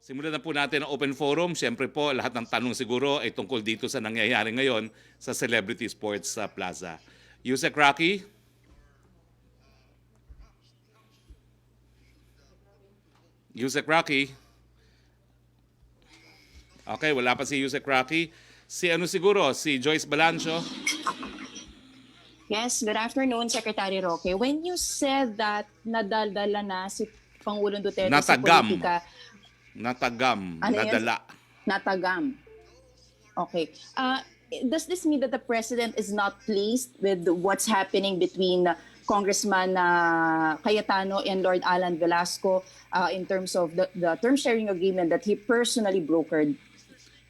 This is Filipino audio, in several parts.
Simulan na po natin ang open forum. Siyempre po, lahat ng tanong siguro ay tungkol dito sa nangyayari ngayon sa Celebrity Sports Plaza. Yusek Roque? Yusek Roque? Okay, wala pa si Yusek Roque. Si Joyce Balancho? Yes, good afternoon, Secretary Roque. When you said that nadaldala na si Pangulong Duterte sa politika, Natagam. ano yun? Nadala. Natagam. Okay. Does this mean that the President is not pleased with what's happening between Congressman Cayetano and Lord Alan Velasco in terms of the term sharing agreement that he personally brokered?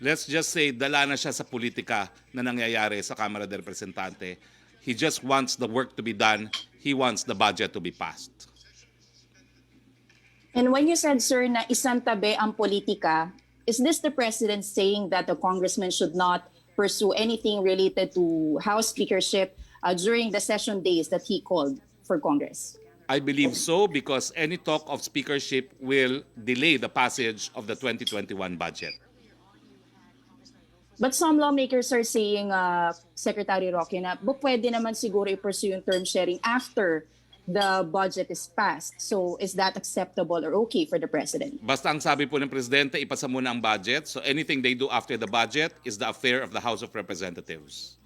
Let's just say, dala na siya sa politika na nangyayari sa Kamara de Representante. He just wants the work to be done. He wants the budget to be passed. And when you said, sir, na isang tabi ang politika, is this the President saying that the congressman should not pursue anything related to House speakership during the session days that he called for Congress? I believe so because any talk of speakership will delay the passage of the 2021 budget. But some lawmakers are saying, Secretary Roque, na pwede naman siguro i-pursue yung term sharing after the budget is passed. So is that acceptable or okay for the President? Basta ang sabi po ng Presidente, ipasa muna ang budget. So anything they do after the budget is the affair of the House of Representatives.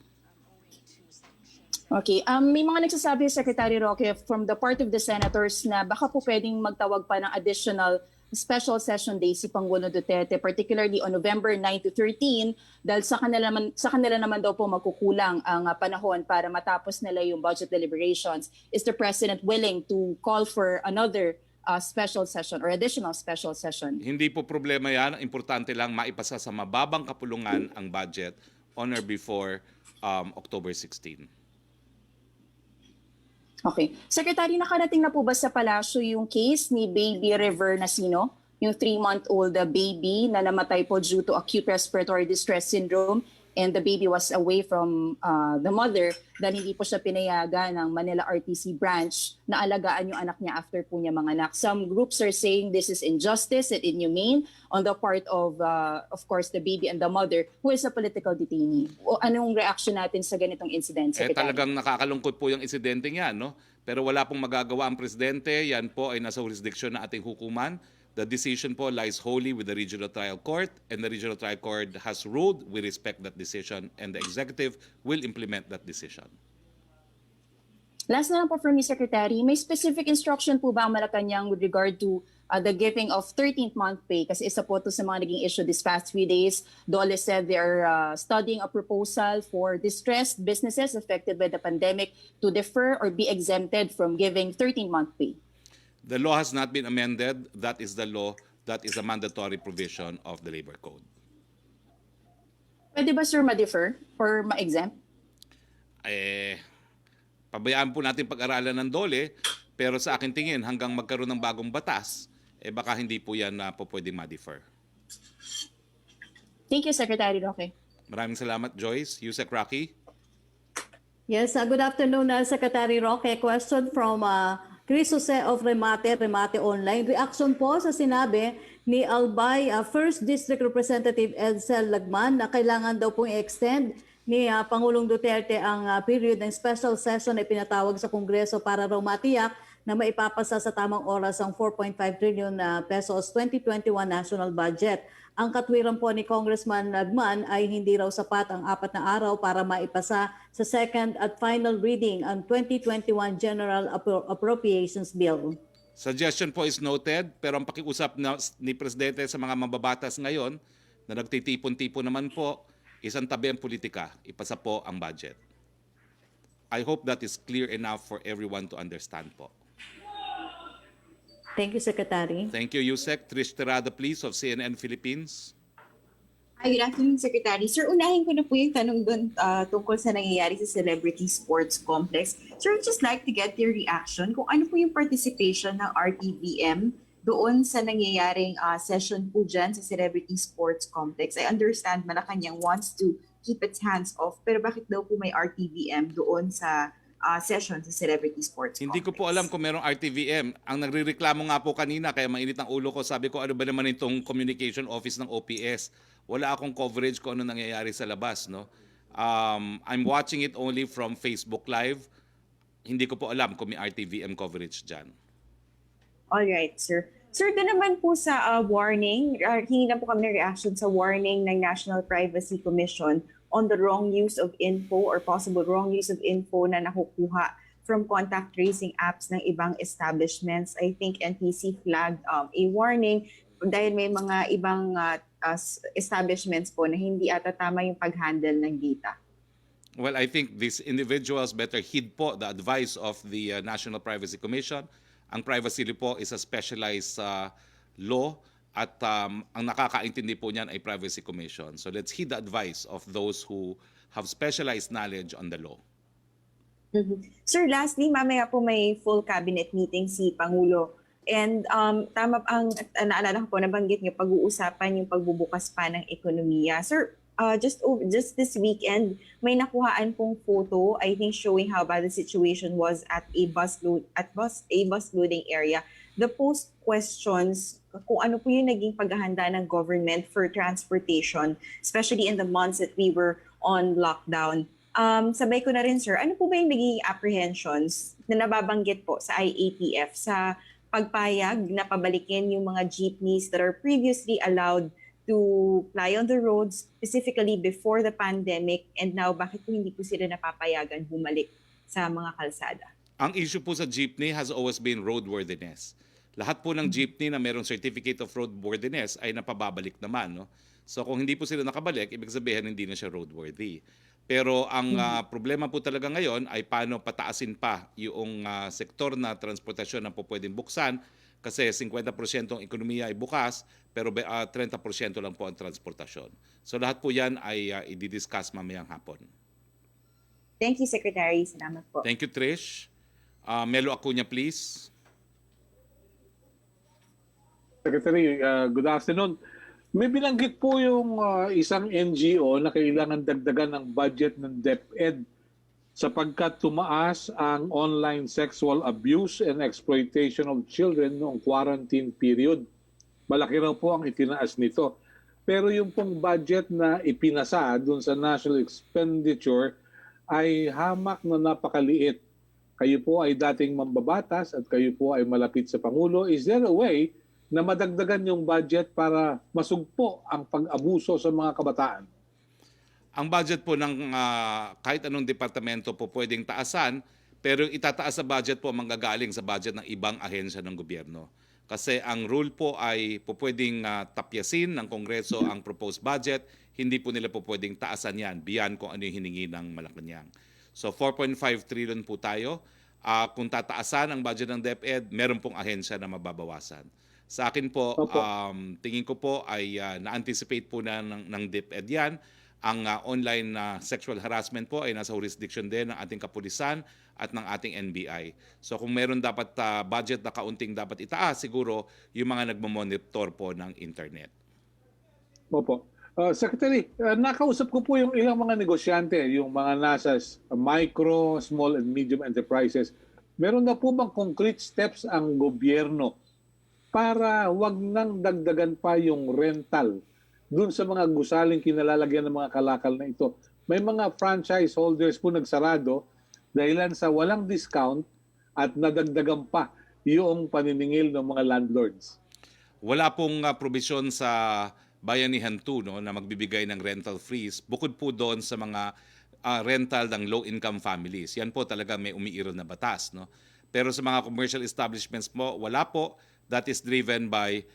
Okay. May mga nagsasabi, Secretary Roque, from the part of the senators na baka po pwedeng magtawag pa ng additional special session day si Pangulong Duterte, particularly on November 9 to 13, dahil sa kanila naman daw po magkukulang ang panahon para matapos nila yung budget deliberations. Is the President willing to call for another special session or additional special session? Hindi po problema yan. Importante lang maipasa sa mababang kapulungan ang budget on or before October 16. Okay. Secretary, nakarating na po ba sa palasyo yung case ni Baby River Nasino, yung 3-month-old baby na namatay po due to acute respiratory distress syndrome, and the baby was away from the mother dahil hindi po siya pinayagan ng Manila RTC branch na alagaan yung anak niya after po niya manganak. Some groups are saying this is injustice and inhumane on the part of course, the baby and the mother who is a political detainee. O anong reaction natin sa ganitong incident, Secretary? Talagang nakakalungkot po yung insidente yan, no? Pero wala pong magagawa ang Presidente. Yan po ay nasa jurisdiction ng ating hukuman. The decision po lies wholly with the Regional Trial Court, and the Regional Trial Court has ruled. We respect that decision, and the Executive will implement that decision. Last na lang po from me, Secretary, may specific instruction po ba ang Malacañang with regard to the giving of 13th month pay? Kasi isa po ito sa mga naging issue this past 3 days. DOLE said they are studying a proposal for distressed businesses affected by the pandemic to defer or be exempted from giving 13th month pay. The law has not been amended. That is the law. That is a mandatory provision of the Labor Code. Pwede ba, sir, ma-defer or ma-exempt? Pabayaan po natin pag-aralan ng DOLE, pero sa akin tingin hanggang magkaroon ng bagong batas, baka hindi po yan po pwedeng ma-defer. Thank you, Secretary Roque. Maraming salamat, Joyce. Yusek Roque. Yes, good afternoon, Secretary Roque. Question from Chris Jose of Remate Online. Reaction po sa sinabi ni Albay, First District Representative Edsel Lagman na kailangan daw pong i-extend ni Pangulong Duterte ang period ng special session na pinatawag sa Kongreso para raw matiyak na maipapasa sa tamang oras ang 4.5 trillion pesos 2021 national budget. Ang katwiran po ni Congressman Lagman ay hindi raw sapat ang 4 na araw para maipasa sa second at final reading ang 2021 General Appropriations Bill. Suggestion po is noted, pero ang pakiusap ni Presidente sa mga mababatas ngayon na nagtitipon-tipon naman po, isang tabi ang politika, ipasa po ang budget. I hope that is clear enough for everyone to understand po. Thank you, Secretary. Thank you, Yusek. Trish Terada, please, of CNN Philippines. Hi, good afternoon, Secretary. Sir, unahin ko na po yung tanong doon tungkol sa nangyayari sa Celebrity Sports Complex. Sir, I'd just like to get your reaction kung ano po yung participation ng RTVM doon sa nangyayaring session po dyan sa Celebrity Sports Complex. I understand Malacañang wants to keep its hands off, pero bakit daw po may RTVM doon sa session sa Celebrity Sports Hindi ko po Complex. alam kung merong RTVM. Ang nagrereklamo nga po kanina, kaya mainit ang ulo ko, sabi ko ano ba naman itong communication office ng OPS. Wala akong coverage kung ano nangyayari sa labas. No? I'm watching it only from Facebook Live. Hindi ko po alam kung may RTVM coverage dyan. All right, sir. Sir, doon naman po sa warning, hingi na po kami ng reaction sa warning ng National Privacy Commission on the wrong use of info or possible wrong use of info na nakukuha from contact tracing apps ng ibang establishments. I think NPC flagged a warning dahil may mga ibang establishments po na hindi ata tama yung pag-handle ng data. Well, I think these individuals better heed po the advice of the National Privacy Commission. Ang privacy law po is a specialized law at ang nakakaintindi po niyan ay Privacy Commission. So let's heed the advice of those who have specialized knowledge on the law. Sir, lastly, mamaya po may full cabinet meeting si Pangulo. And tama ang naalala ko po, nabanggit niyo pag-uusapan yung pagbubukas pa ng ekonomiya. Sir, just this weekend, may nakuhaan pong photo, I think showing how bad the situation was at a bus loading area. The post questions kung ano po yung naging paghahanda ng government for transportation, especially in the months that we were on lockdown. Sabay ko na rin, sir, ano po ba yung naging apprehensions na nababanggit po sa IATF sa pagpayag na pabalikin yung mga jeepneys that are previously allowed to ply on the roads, specifically before the pandemic, and now bakit po hindi po sila napapayagan bumalik sa mga kalsada? Ang issue po sa jeepney has always been roadworthiness. Lahat po ng jeepney na mayroong certificate of roadworthiness ay napababalik naman. No? So kung hindi po sila nakabalik, ibig sabihin hindi na siya roadworthy. Pero ang problema po talaga ngayon ay paano pataasin pa yung sektor na transportasyon na po pwedeng buksan kasi 50% ng ekonomiya ay bukas pero 30% lang po ang transportasyon. So lahat po yan ay i-discuss mamayang hapon. Thank you, Secretary. Salamat po. Thank you, Trish. Melo Acuña, please. Secretary, good afternoon. May binanggit po yung isang NGO na kailangan dagdagan ng budget ng DepEd sapagkat tumaas ang online sexual abuse and exploitation of children noong quarantine period. Malaki raw po ang itinaas nito. Pero yung pong budget na ipinasa dun sa national expenditure ay hamak na napakaliit. Kayo po ay dating mambabatas at kayo po ay malapit sa Pangulo. Is there a way na madagdagan yung budget para masugpo ang pag-abuso sa mga kabataan? Ang budget po ng kahit anong departamento po pwedeng taasan, pero itataas sa budget po manggagaling sa budget ng ibang ahensya ng gobyerno. Kasi ang rule po ay po pwedeng tapyasin ng Kongreso ang proposed budget, hindi po nila po pwedeng taasan yan beyond kung ano yung hiningi ng Malacañang. So 4.5 trillion po tayo. Kung tataasan ang budget ng DepEd, meron pong ahensya na mababawasan. Sa akin po, tingin ko po ay na-anticipate po na ng DepEd yan. Ang online sexual harassment po ay nasa jurisdiction din ng ating kapulisan at ng ating NBI. So kung meron dapat budget na kaunting dapat itaas, siguro yung mga nagmamonitor po ng internet. Opo. Secretary, nakausap ko po yung ilang mga negosyante, yung mga nasa micro, small and medium enterprises. Meron na po bang concrete steps ang gobyerno para wag nang dagdagan pa yung rental dun sa mga gusaling kinalalagyan ng mga kalakal na ito? May mga franchise holders po nagsarado dahilan sa walang discount at nadagdagan pa yung paniningil ng mga landlords. Wala pong probisyon sa Bayanihan 2 no, na magbibigay ng rental freeze. Bukod po doon sa mga rental ng low-income families. Yan po talaga may umiiral na batas. No? Pero sa mga commercial establishments po, wala po. That is driven by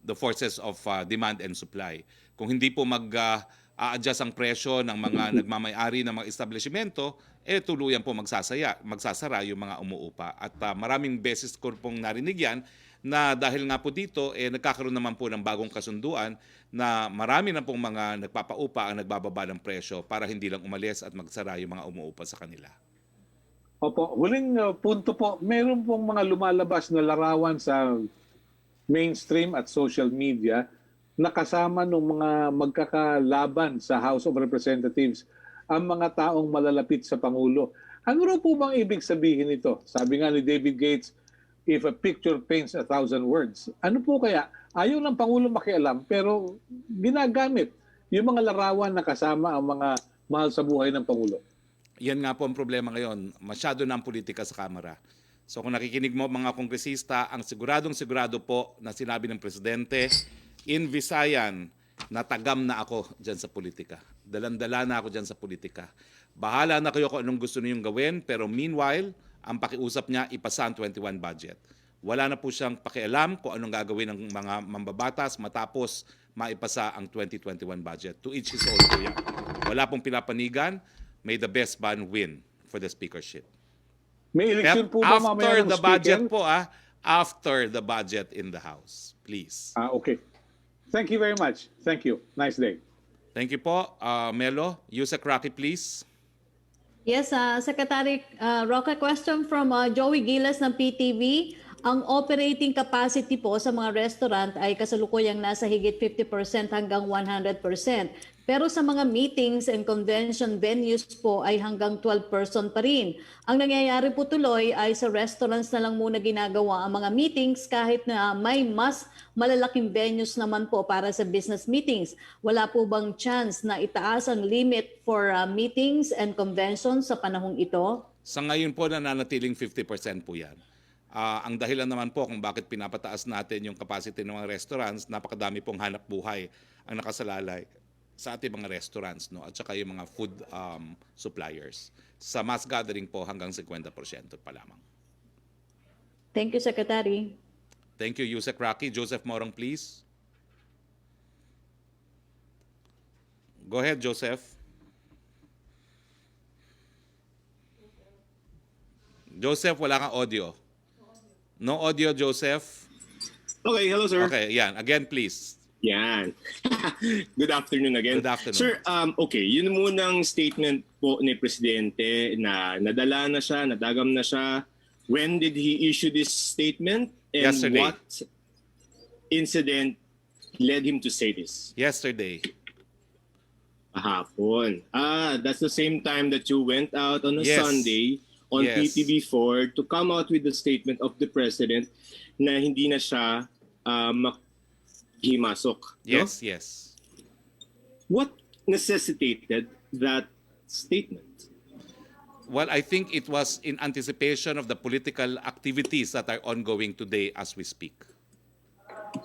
the forces of demand and supply. Kung hindi po mag-a-adjust ang presyo ng mga nagmamay-ari ng mga establishmento, tuluyan po magsasara yung mga umuupa. At maraming beses ko pong narinig yan na dahil nga po dito, nagkakaroon naman po ng bagong kasunduan na marami na pong mga nagpapaupa ang nagbababa ng presyo para hindi lang umalis at magsara yung mga umuupa sa kanila. Opo, huling punto po, meron pong mga lumalabas na larawan sa mainstream at social media na kasama ng mga magkakalaban sa House of Representatives ang mga taong malalapit sa Pangulo. Ano raw po bang ibig sabihin nito? Sabi nga ni David Gates, if a picture paints 1,000 words. Ano po kaya? Ayaw ng Pangulo makialam pero ginagamit yung mga larawan na kasama ang mga mahal sa buhay ng Pangulo. Yan nga po ang problema ngayon. Masyado na ang politika sa Kamara. So kung nakikinig mo mga kongresista, ang siguradong-sigurado po na sinabi ng Presidente, in Visayan, natagam na ako dyan sa politika. Dalandala na ako dyan sa politika. Bahala na kayo kung anong gusto niyong gawin, pero meanwhile, ang pakiusap niya, ipasa ang 21 budget. Wala na po siyang pakialam kung anong gagawin ng mga mambabatas matapos maipasa ang 2021 budget. To each his own po yan. Wala pong pinapanigan. May the best man win for the speakership. May eleksyon po ba mamaya After ng the budget speaker? po after the budget in the House. Please. Okay. Thank you very much. Thank you. Nice day. Thank you po. Melo, Yusek Roque, please. Yes, Secretary Roque, question from Joey Gilas ng PTV. Ang operating capacity po sa mga restaurant ay kasalukuyang nasa higit 50% hanggang 100%. Pero sa mga meetings and convention venues po ay hanggang 12% pa rin. Ang nangyayari po tuloy ay sa restaurants na lang muna ginagawa ang mga meetings kahit na may mas malalaking venues naman po para sa business meetings. Wala po bang chance na itaas ang limit for meetings and conventions sa panahong ito? Sa ngayon po, nananatiling 50% po yan. Ang dahilan naman po kung bakit pinapataas natin yung capacity ng mga restaurants, napakadami pong hanap buhay ang nakasalalay sa ating mga restaurants, no? At saka yung mga food suppliers. Sa mass gathering po hanggang 50% pa lamang. Thank you, Secretary. Thank you, Yusek Roque. Joseph Morong, please. Go ahead, Joseph. Joseph, wala kang audio. No audio, Joseph. Okay, hello sir. Okay, yan. Again, please. Yan. Good afternoon again. Good afternoon. Sir, okay, yun munang statement po ni Presidente na nadala na siya, nadagam na siya. When did he issue this statement? And Yesterday. what incident led him to say this? Yesterday. Kahapon. That's the same time that you went out on a Yes. Sunday on Yes. PTV4 to come out with the statement of the President na hindi na siya himasok. No? Yes, yes. What necessitated that statement? Well, I think it was in anticipation of the political activities that are ongoing today as we speak.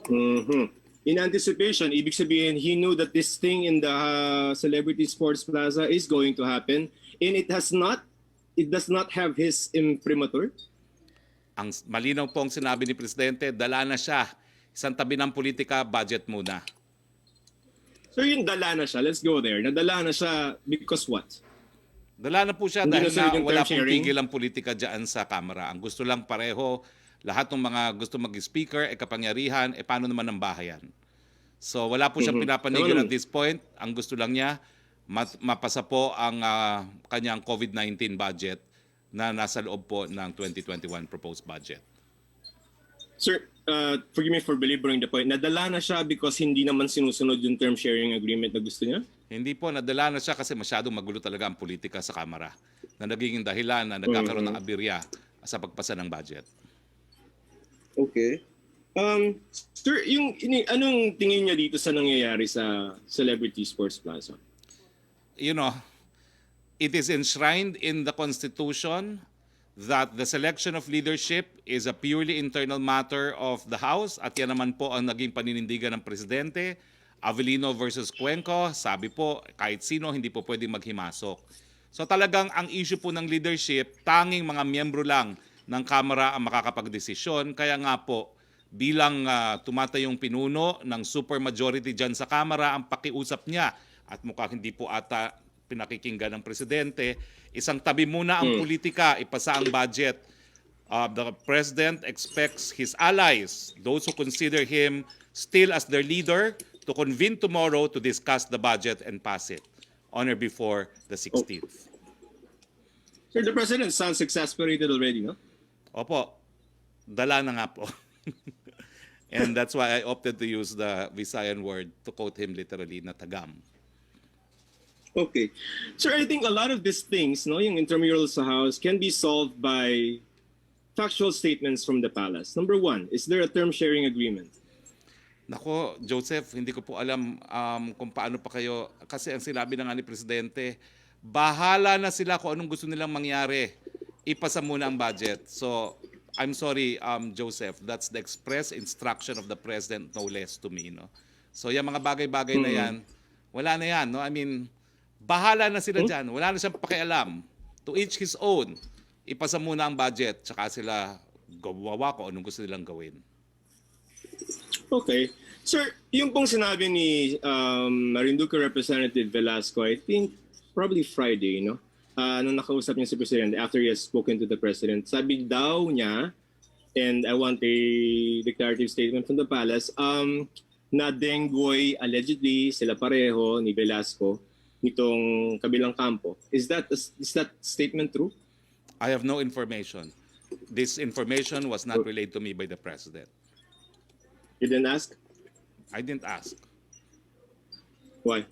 Mhm. In anticipation, ibig sabihin, he knew that this thing in the Celebrity Sports Plaza is going to happen, and it does not have his imprimatur. Ang malinaw pong sinabi ni Presidente, dala na siya. Isang tabi ng politika, budget muna. So yung dala na siya, let's go there. Nadala na siya because what? Dala na po siya Hindi dahil na sila yung wala term pong sharing? tigil ang politika dyan sa Kamara. Ang gusto lang pareho, lahat ng mga gusto mag-speaker, kapangyarihan, paano naman ang bahayan? So wala po siyang pinapanigil at this point. Ang gusto lang niya, mapasa po ang kanyang COVID-19 budget na nasa loob po ng 2021 proposed budget. Sir, forgive me for belaboring the point. Nadala na siya because hindi naman sinusunod yung term sharing agreement na gusto niya? Hindi po, nadala na siya kasi masyadong magulo talaga ang politika sa Kamara na nagiging dahilan na nagkakaroon ng abirya sa pagpasa ng budget. Okay. Sir, anong tingin niya dito sa nangyayari sa Celebrity Sports Plaza? You know, it is enshrined in the Constitution that the selection of leadership is a purely internal matter of the House at yan naman po ang naging paninindigan ng Presidente. Avellino versus Cuenco, sabi po, kahit sino hindi po pwedeng maghimasok. So talagang ang issue po ng leadership, tanging mga miyembro lang ng Kamara ang makakapagdesisyon. Kaya nga po, bilang tumatayong pinuno ng supermajority dyan sa Kamara, ang pakiusap niya at mukhang hindi po ata pinakikinggan ng Presidente, isang tabi muna ang politika, ipasa ang budget. The President expects his allies, those who consider him still as their leader, to convene tomorrow to discuss the budget and pass it on or before the 16th. Sir, the President sounds exasperated already, no? Opo, dala na nga po. And that's why I opted to use the Visayan word to quote him literally na tagam. Okay. Sir, I think a lot of these things, no, yung intramural sa House, can be solved by factual statements from the palace. Number one, is there a term sharing agreement? Nako, Joseph, hindi ko po alam kung paano pa kayo, kasi ang sinabi na nga ni Presidente, bahala na sila kung anong gusto nilang mangyari. Ipasa muna ang budget. So, I'm sorry, Joseph, that's the express instruction of the President, no less to me. No? So, yung mga bagay-bagay na yan, wala na yan. No? I mean, bahala na sila dyan. Wala na siyang pakialam. To each his own. Ipasa muna ang budget, tsaka sila gawawa ko anong gusto nilang gawin. Okay. Sir, yung pong sinabi ni Marinduque Representative Velasco, I think probably Friday, no? Nung nakausap niya si President after he has spoken to the President, sabi daw niya, and I want a declarative statement from the palace, na Denggoy allegedly sila pareho ni Velasco nitong kabilang kampo. Is that statement true? I have no information. This information was not relayed to me by the President. You didn't ask? I didn't ask. Why?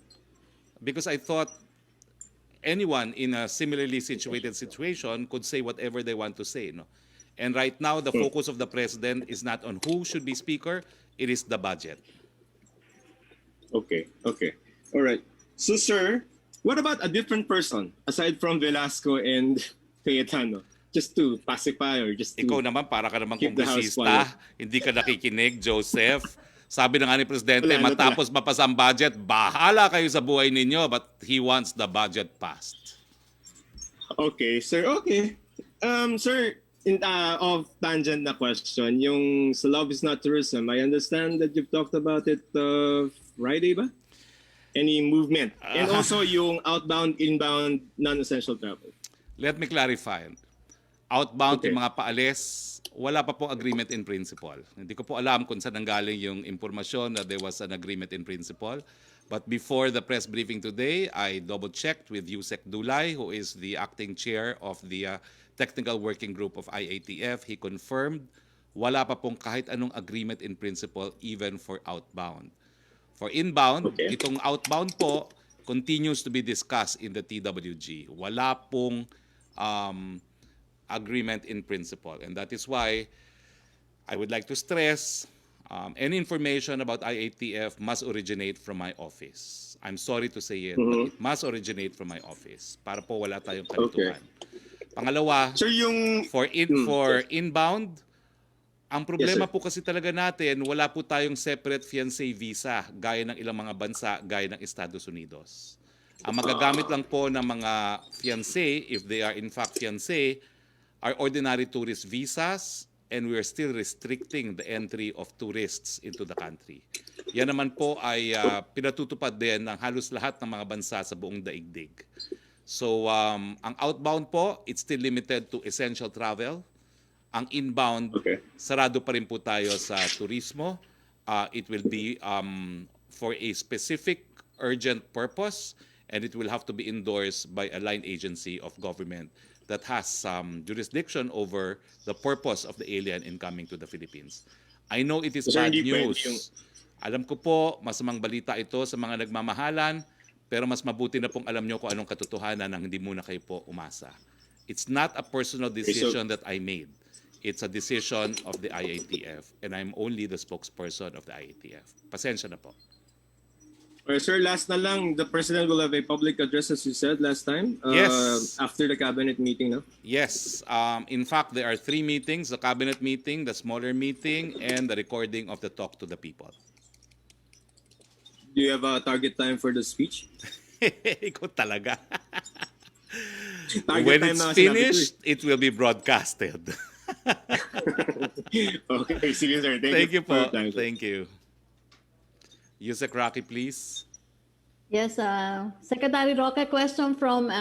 Because I thought anyone in a similarly situated situation could say whatever they want to say. No? And right now, the focus of the President is not on who should be Speaker, it is the budget. Okay. All right. So, sir, what about a different person aside from Velasco and Cayetano? Just to pacify or just to... Ikaw naman, para ka naman Keep the house kongresista, quiet. hindi ka nakikinig, Joseph. Sabi na nga ni Presidente, Wala na matapos mapasa ang budget, bahala kayo sa buhay ninyo, but he wants the budget passed. Okay, sir. Okay. Sir, off tangent na question, yung sa Love is Not Tourism, I understand that you've talked about it Friday ba? Any movement? And also yung outbound, inbound, non-essential travel. Let me clarify. Outbound, Okay. yung mga paalis, wala pa po agreement in principle. Hindi ko po alam kung saan nanggaling yung impormasyon na there was an agreement in principle. But before the press briefing today, I double-checked with Yusek Dulay, who is the acting chair of the Technical Working Group of IATF. He confirmed wala pa pong kahit anong agreement in principle even for outbound. For inbound, Okay. itong outbound po continues to be discussed in the TWG. Wala pong agreement in principle. And that is why I would like to stress any information about IATF must originate from my office. I'm sorry to say it, but it must originate from my office para po wala tayong kalituhan. Pangalawa, Sir, yung... for inbound, ang problema po kasi talaga natin, wala po tayong separate fiancé visa gaya ng ilang mga bansa, gaya ng Estados Unidos. Ang magagamit lang po ng mga fiancé, if they are in fact fiancé, are ordinary tourist visas, and we are still restricting the entry of tourists into the country. Yan naman po ay pinatutupad din ng halos lahat ng mga bansa sa buong daigdig. So, ang outbound po, it's still limited to essential travel. Ang inbound, sarado pa rin po tayo sa turismo. It will be for a specific urgent purpose, and it will have to be endorsed by a line agency of government that has some jurisdiction over the purpose of the alien in coming to the Philippines. I know it is bad news. Alam ko po, masamang balita ito sa mga nagmamahalan, pero mas mabuti na pong alam nyo kung anong katotohanan nang hindi muna kayo po umasa. It's not a personal decision that I made. It's a decision of the IATF, and I'm only the spokesperson of the IATF. Pasensya na po. Sir, last na lang, the President will have a public address as you said last time? Yes. After the cabinet meeting, no? Yes. In fact, there are 3 meetings, the cabinet meeting, the smaller meeting, and the recording of the talk to the people. Do you have a target time for the speech? Ikaw talaga. Target When time it's na sinabi ko finished, it will be broadcasted. Okay, sige sir. Thank you for po. your time, sir. Thank you. Yusek Roque, please. Yes, Secretary Roque, question from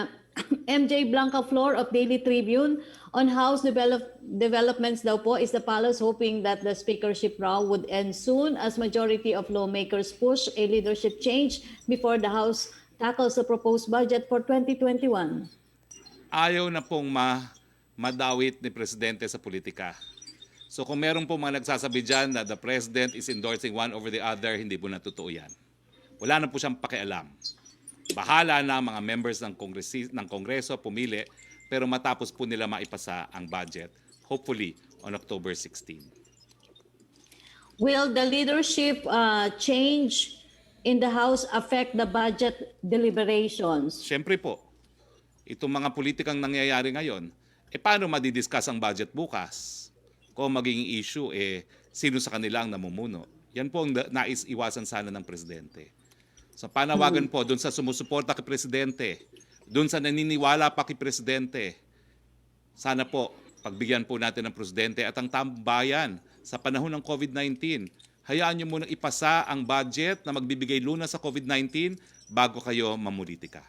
MJ Blanca Flor of Daily Tribune on House developments daw po. Is the palace hoping that the speakership row would end soon as majority of lawmakers push a leadership change before the House tackles the proposed budget for 2021? Ayaw na pong madawit ni Presidente sa politika. So kung meron po mga nagsasabi dyan na the President is endorsing one over the other, hindi po na totoo yan. Wala na po siyang pakialam. Bahala na ang mga members ng Kongreso pumili, pero matapos po nila maipasa ang budget, hopefully on October 16. Will the leadership change in the House affect the budget deliberations? Siyempre po, itong mga politikang nangyayari ngayon, paano madidiscuss ang budget bukas? Kung magiging issue, sino sa kanila ang namumuno? Yan po ang nais iwasan sana ng Presidente. So panawagan po doon sa sumusuporta kay Presidente, doon sa naniniwala pa kay Presidente, sana po pagbigyan po natin ng Presidente at ang tambayan sa panahon ng COVID-19. Hayaan niyo munang ipasa ang budget na magbibigay lunas sa COVID-19 bago kayo mamulitika.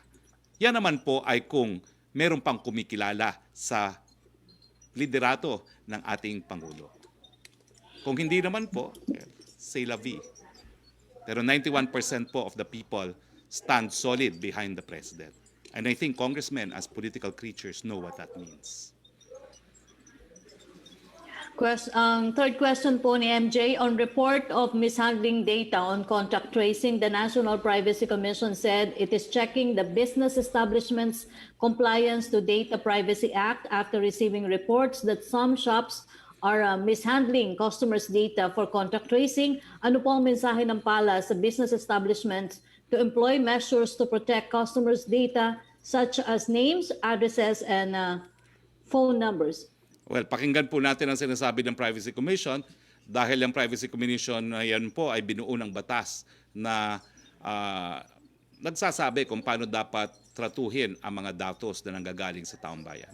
Yan naman po ay kung meron pang kumikilala sa liderato ng ating Pangulo. Kung hindi naman po, c'est la vie. Pero 91% po of the people stand solid behind the President. And I think congressmen as political creatures know what that means. Third question po ni MJ, on report of mishandling data on contact tracing, the National Privacy Commission said it is checking the business establishment's compliance to Data Privacy Act after receiving reports that some shops are mishandling customers' data for contact tracing. Ano po ang mensahe ng PALA sa business establishments to employ measures to protect customers' data such as names, addresses, and phone numbers? Well, pakinggan po natin ang sinasabi ng Privacy Commission dahil ang Privacy Commission na yan po ay binuo ng batas na nagsasabi kung paano dapat tratuhin ang mga datos na nanggagaling sa taong bayan.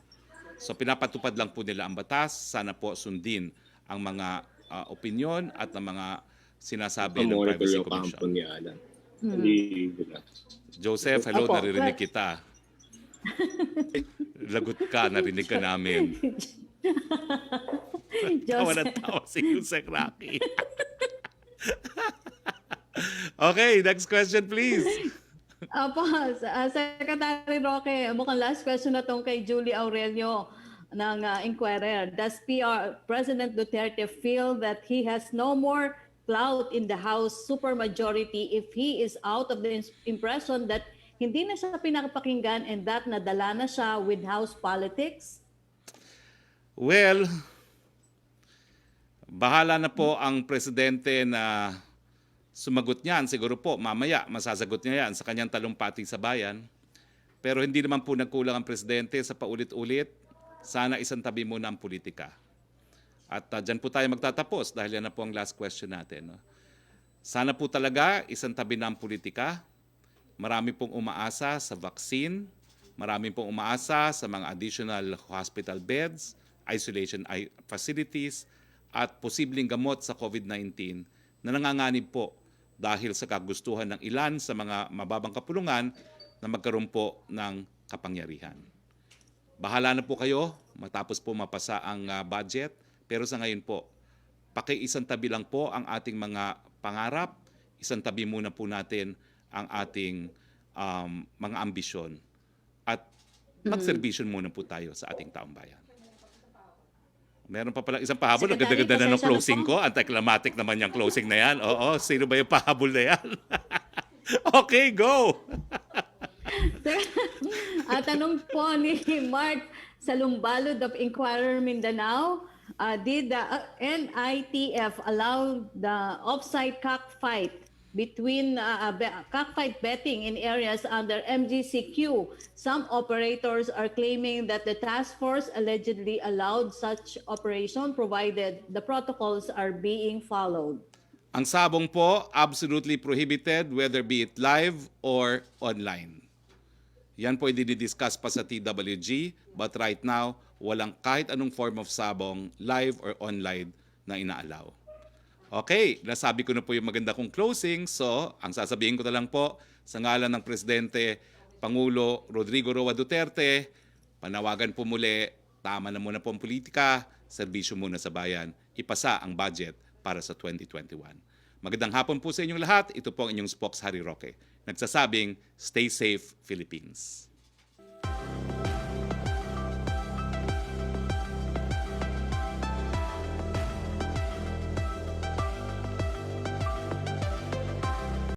So pinapatupad lang po nila ang batas, sana po sundin ang mga opinyon at ang mga sinasabi ng Privacy Commission. Joseph, hello, naririnig kita. Lagot ka, narinig ka namin. Tawa na tawa si Yusek Roque. Okay, next question please. Secretary Roque, mukhang last question na tong kay Julie Aurelio ng Inquirer. Does President Duterte feel that he has no more clout in the House supermajority if he is out of the impression that hindi na siya pinapakinggan and that nadala na siya with House politics? Well, bahala na po ang Presidente na sumagot niyan, siguro po mamaya masasagot niya yan sa kanyang talumpati sa bayan. Pero hindi naman po nagkulang ang Presidente sa paulit-ulit. Sana isang tabi muna ang politika. At dyan po tayo magtatapos dahil yan na po ang last question natin. No? Sana po talaga isang tabi na ang politika. Marami pong umaasa sa vaccine. Marami pong umaasa sa mga additional hospital beds, isolation facilities, at posibleng gamot sa COVID-19 na nanganganib po dahil sa kagustuhan ng ilan sa mga mababang kapulungan na magkaroon po ng kapangyarihan. Bahala na po kayo matapos po mapasa ang budget, pero sa ngayon po, pakiisang tabi lang po ang ating mga pangarap, isang tabi muna po natin ang ating mga ambisyon at magserbisyon muna po tayo sa ating taong bayan. Meron pa pala isang pahabol. Ang ganda-ganda na ng closing ko. Anticlimactic naman yung closing na yan. Oo, sino ba yung pahabol na yan? Okay, go! Tanong po ni Mark Salumbalud of Inquirer Mindanao, did the NITF allow the offsite cockfight between cockfight betting in areas under MGCQ? Some operators are claiming that the task force allegedly allowed such operation provided the protocols are being followed. Ang sabong po, absolutely prohibited whether be it live or online. Yan po i-discuss pa sa TWG, but right now, walang kahit anong form of sabong live or online na inaalaw. Okay, nasabi ko na po yung maganda kong closing. So, ang sasabihin ko na lang po sa ngalan ng Presidente Pangulo Rodrigo Roa Duterte, panawagan po muli, tama na muna po ang politika, serbisyo muna sa bayan, ipasa ang budget para sa 2021. Magandang hapon po sa inyong lahat. Ito po ang inyong Spox Harry Roque. Nagsasabing, stay safe, Philippines.